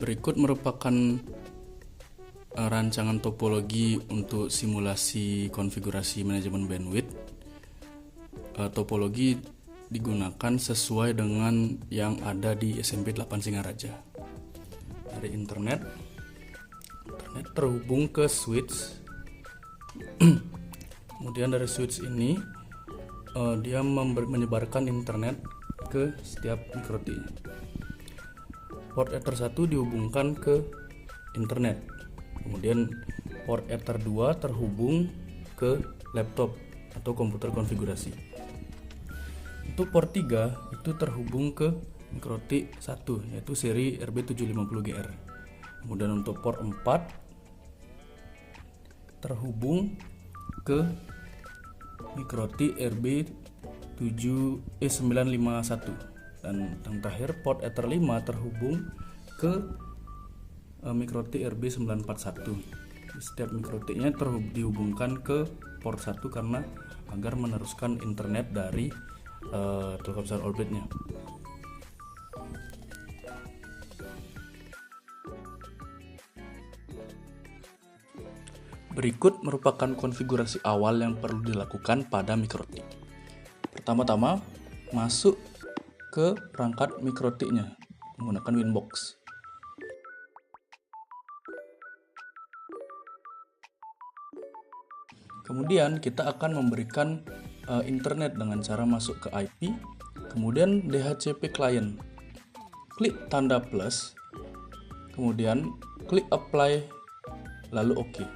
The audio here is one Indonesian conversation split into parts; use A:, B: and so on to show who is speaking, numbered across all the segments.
A: Berikut merupakan rancangan topologi untuk simulasi konfigurasi manajemen bandwidth. Topologi digunakan sesuai dengan yang ada di SMP 8 Singaraja. Dari internet terhubung ke switch. Kemudian dari switch ini dia menyebarkan internet ke setiap mikroti. Port Ether 1 dihubungkan ke internet. Kemudian port Ether 2 terhubung ke laptop atau komputer konfigurasi. Untuk port 3 itu terhubung ke mikroti 1 yaitu seri RB750GR. Kemudian untuk port 4 terhubung ke mikroti RB951. Dan yang terakhir port Ether 5 terhubung ke mikroti RB941. Setiap mikrotinya dihubungkan ke port 1 karena agar meneruskan internet dari Telkomsel orbitnya. Berikut merupakan konfigurasi awal yang perlu dilakukan pada mikroti. Pertama-tama, masuk ke perangkat mikrotinya menggunakan Winbox. Kemudian kita akan memberikan internet dengan cara masuk ke IP, kemudian DHCP client. Klik tanda plus, kemudian klik apply, lalu OK.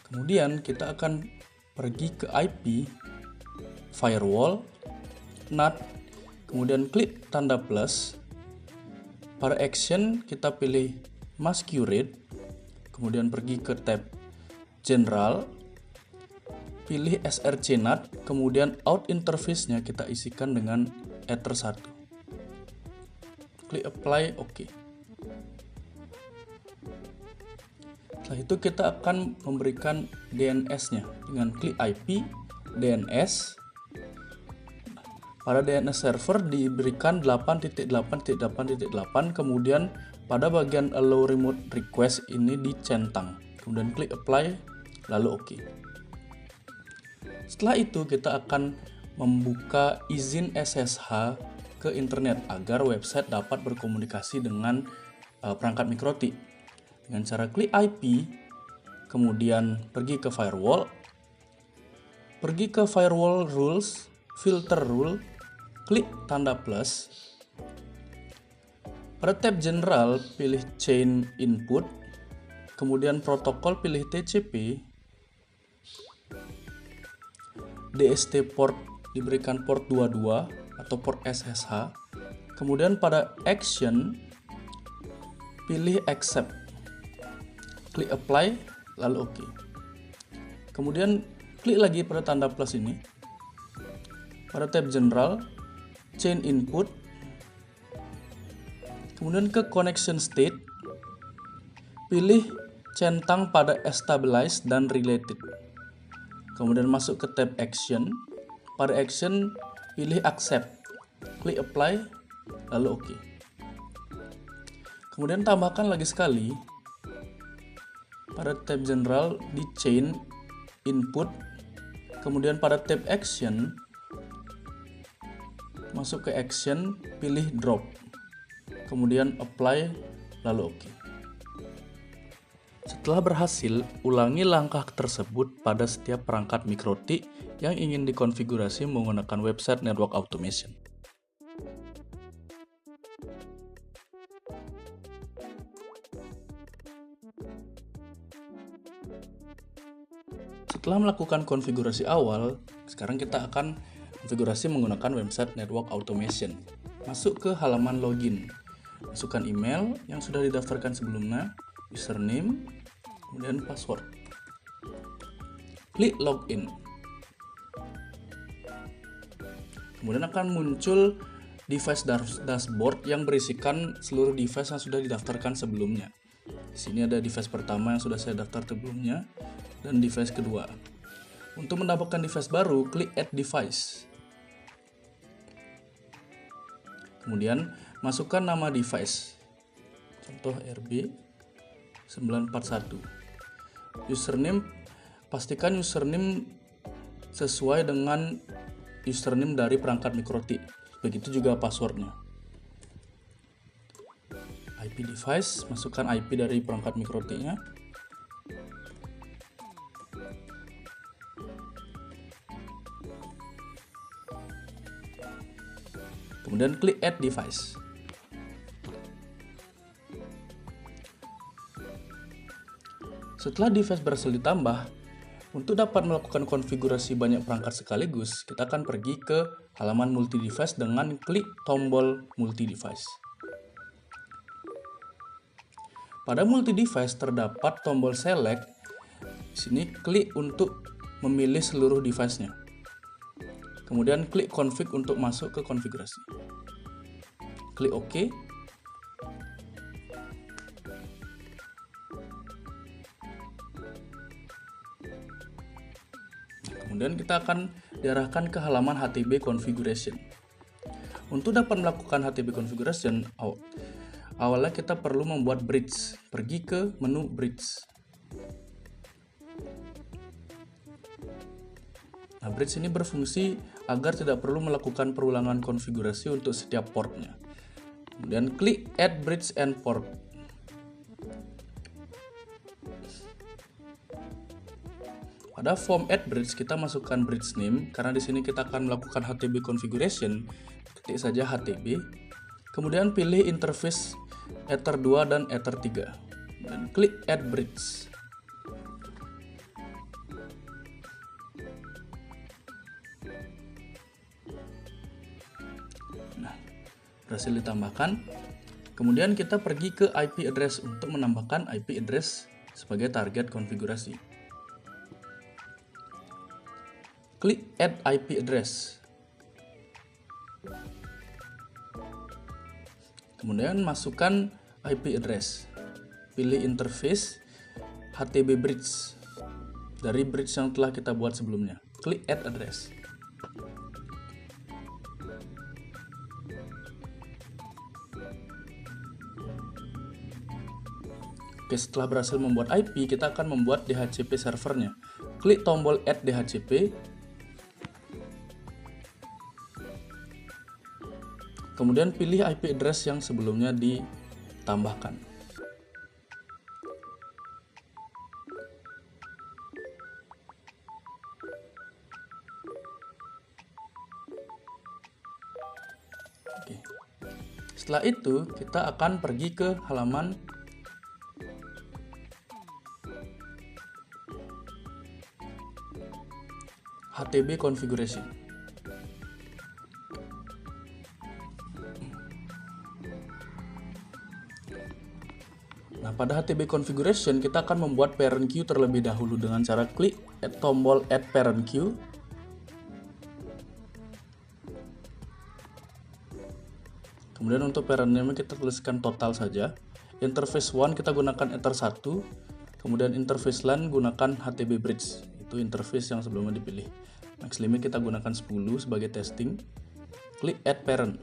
A: Kemudian kita akan pergi ke IP, firewall, NAT, kemudian klik tanda plus. Pada action kita pilih masquerade, kemudian pergi ke tab general, pilih SRC NAT, kemudian out interface-nya kita isikan dengan Ether 1. Klik apply, OK. Setelah itu kita akan memberikan DNS-nya dengan klik IP, DNS. Pada DNS server diberikan 8.8.8.8, kemudian pada bagian allow remote request ini dicentang. Kemudian klik apply, lalu OK. Setelah itu kita akan membuka izin SSH ke internet agar website dapat berkomunikasi dengan perangkat mikroti. Dengan cara klik IP, kemudian pergi ke firewall, pergi ke firewall rules, filter rule, klik tanda plus. Pada tab general pilih chain input, kemudian protokol pilih TCP, DST port diberikan port 22 atau port SSH, kemudian pada action pilih accept. Klik apply, lalu OK. Kemudian klik lagi pada tanda plus ini. Pada tab general, chain input, kemudian ke connection state, pilih centang pada stabilize dan related. Kemudian masuk ke tab action. Pada action, pilih accept. Klik apply, lalu OK. Kemudian tambahkan lagi sekali. Pada tab general di chain input, kemudian pada tab action masuk ke action, pilih drop, kemudian apply, lalu OK. Setelah berhasil, ulangi langkah tersebut pada setiap perangkat mikroti yang ingin dikonfigurasi menggunakan website network automation. Setelah melakukan konfigurasi awal, sekarang kita akan konfigurasi menggunakan website network automation. Masuk ke halaman login, masukkan email yang sudah didaftarkan sebelumnya, username, kemudian password. Klik login. Kemudian akan muncul device dashboard yang berisikan seluruh device yang sudah didaftarkan sebelumnya. Di sini ada device pertama yang sudah saya daftar sebelumnya dan device kedua. Untuk mendapatkan device baru, klik Add Device. Kemudian masukkan nama device. Contoh RB941. Username, pastikan username sesuai dengan username dari perangkat MikroTik. Begitu juga passwordnya. IP device, masukkan IP dari perangkat MikroTik-nya. Kemudian klik add device. Setelah device berhasil ditambah, untuk dapat melakukan konfigurasi banyak perangkat sekaligus, kita akan pergi ke halaman multi device dengan klik tombol multi device. Pada multi device terdapat tombol select. Di sini klik untuk memilih seluruh device-nya. Kemudian klik config untuk masuk ke konfigurasi. Klik OK. Kemudian kita akan diarahkan ke halaman HTB configuration. Untuk dapat melakukan HTB configuration, awalnya kita perlu membuat bridge. Pergi ke menu bridge. Nah, bridge ini berfungsi agar tidak perlu melakukan perulangan konfigurasi untuk setiap portnya. Kemudian klik add bridge and port. Pada form add bridge kita masukkan bridge name, karena di sini kita akan melakukan HTB configuration. Ketik saja HTB. Kemudian pilih interface Ether 2 dan Ether 3 dan klik add bridge. Nah, berhasil ditambahkan. Kemudian kita pergi ke IP address untuk menambahkan IP address sebagai target konfigurasi. Klik add IP address. Kemudian masukkan IP address. Pilih interface HTB bridge dari bridge yang telah kita buat sebelumnya. Klik add address. Oke, setelah berhasil membuat IP, kita akan membuat DHCP servernya. Klik tombol add DHCP. Kemudian pilih IP address yang sebelumnya ditambahkan. Oke. Setelah itu, kita akan pergi ke halaman HTB configuration. Nah, pada HTB configuration kita akan membuat parent queue terlebih dahulu dengan cara klik tombol add parent queue. Kemudian untuk parent name kita tuliskan total saja. Interface 1 kita gunakan Ether 1. Kemudian interface LAN gunakan HTB bridge. Itu interface yang sebelumnya dipilih. Max limit kita gunakan 10 sebagai testing. Klik add parent.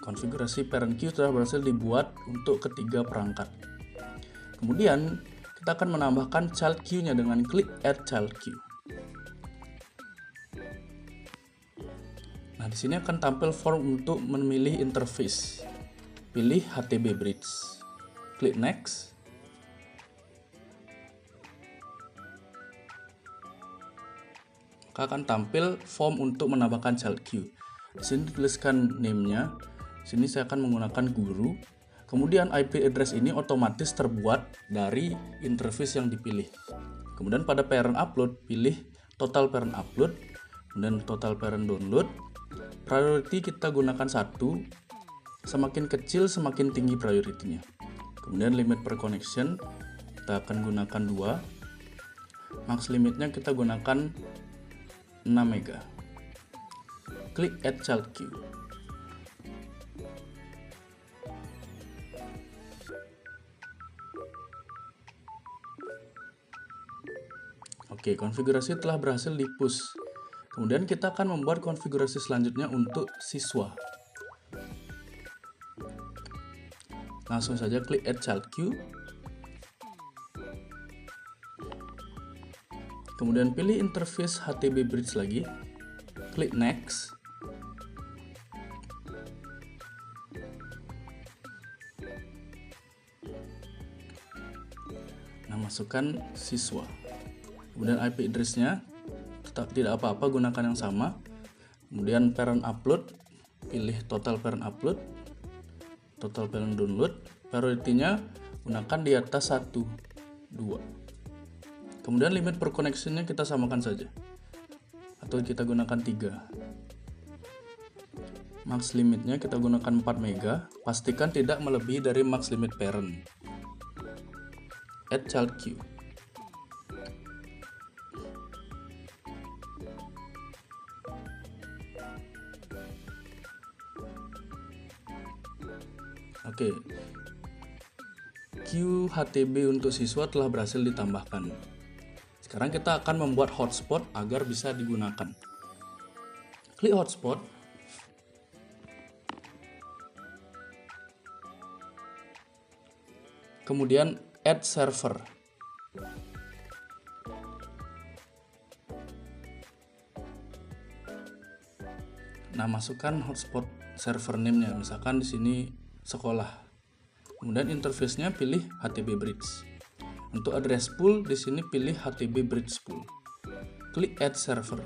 A: Konfigurasi parent queue telah berhasil dibuat untuk ketiga perangkat. Kemudian kita akan menambahkan child queue-nya dengan klik add child queue. Nah, di sini akan tampil form untuk memilih interface. Pilih HTB bridge. Klik next. Maka akan tampil form untuk menambahkan child queue. Di sini tuliskan name-nya. Di sini saya akan menggunakan guru. Kemudian IP address ini otomatis terbuat dari interface yang dipilih. Kemudian pada parent upload, pilih total parent upload, kemudian total parent download. Priority kita gunakan 1, semakin kecil semakin tinggi priority-nya. Kemudian limit per connection kita akan gunakan 2. Max limitnya kita gunakan 6 MB. Klik add child queue. Oke, konfigurasi telah berhasil di-push. Kemudian kita akan membuat konfigurasi selanjutnya untuk siswa. Langsung saja klik Add Child Queue. Kemudian pilih interface HTB Bridge lagi. Klik Next. Nah, masukkan siswa. Kemudian IP address-nya tidak apa-apa, gunakan yang sama. Kemudian parent upload, pilih total parent upload, total parent download. Priority-nya gunakan di atas 1, 2. Kemudian limit per connection-nya kita samakan saja, atau kita gunakan 3. Max limitnya kita gunakan 4 MB. Pastikan tidak melebihi dari max limit parent. Add child queue. Oke, queue HTB untuk siswa telah berhasil ditambahkan. Sekarang kita akan membuat hotspot agar bisa digunakan. Klik hotspot. Kemudian add server. Nah, masukkan hotspot server name-nya, misalkan di sini sekolah. Kemudian interface-nya pilih HTB Bridge. Untuk address pool di sini pilih HTB Bridge Pool. Klik Add Server.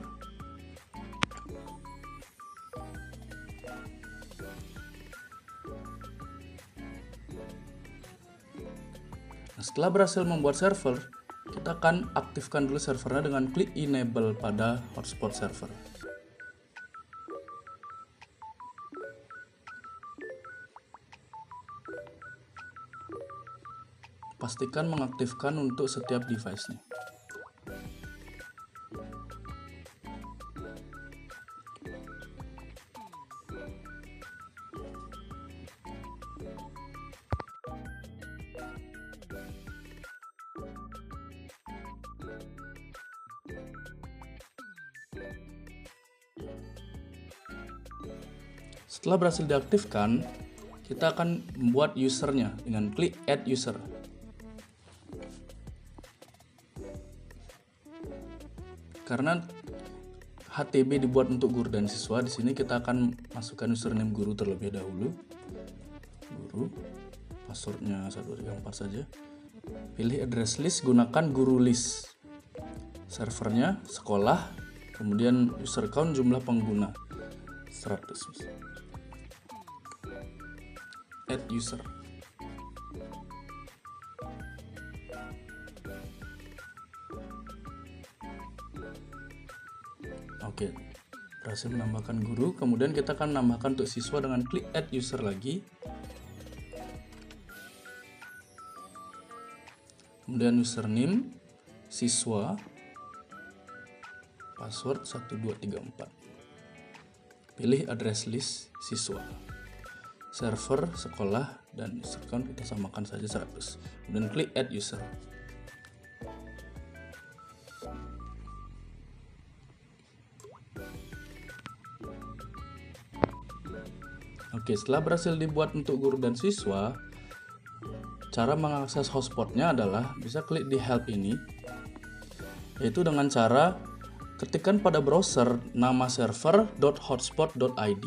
A: Nah, setelah berhasil membuat server, kita akan aktifkan dulu servernya dengan klik Enable pada hotspot server. Pastikan mengaktifkan untuk setiap device-nya. Setelah berhasil diaktifkan, kita akan membuat usernya dengan klik Add User. Karena HTB dibuat untuk guru dan siswa, di sini kita akan masukkan username guru terlebih dahulu. Guru, passwordnya 1234 saja. Pilih address list, gunakan guru list. Servernya sekolah, kemudian user count jumlah pengguna 100. Add user. Oke, berhasil menambahkan guru. Kemudian kita akan menambahkan untuk siswa dengan klik Add User lagi. Kemudian username siswa, password 1234. Pilih address list siswa, server sekolah, dan user count kita samakan saja 100. Kemudian klik Add User. Oke, setelah berhasil dibuat untuk guru dan siswa, cara mengakses hotspotnya adalah bisa klik di help ini, yaitu dengan cara ketikkan pada browser nama server.hotspot.id.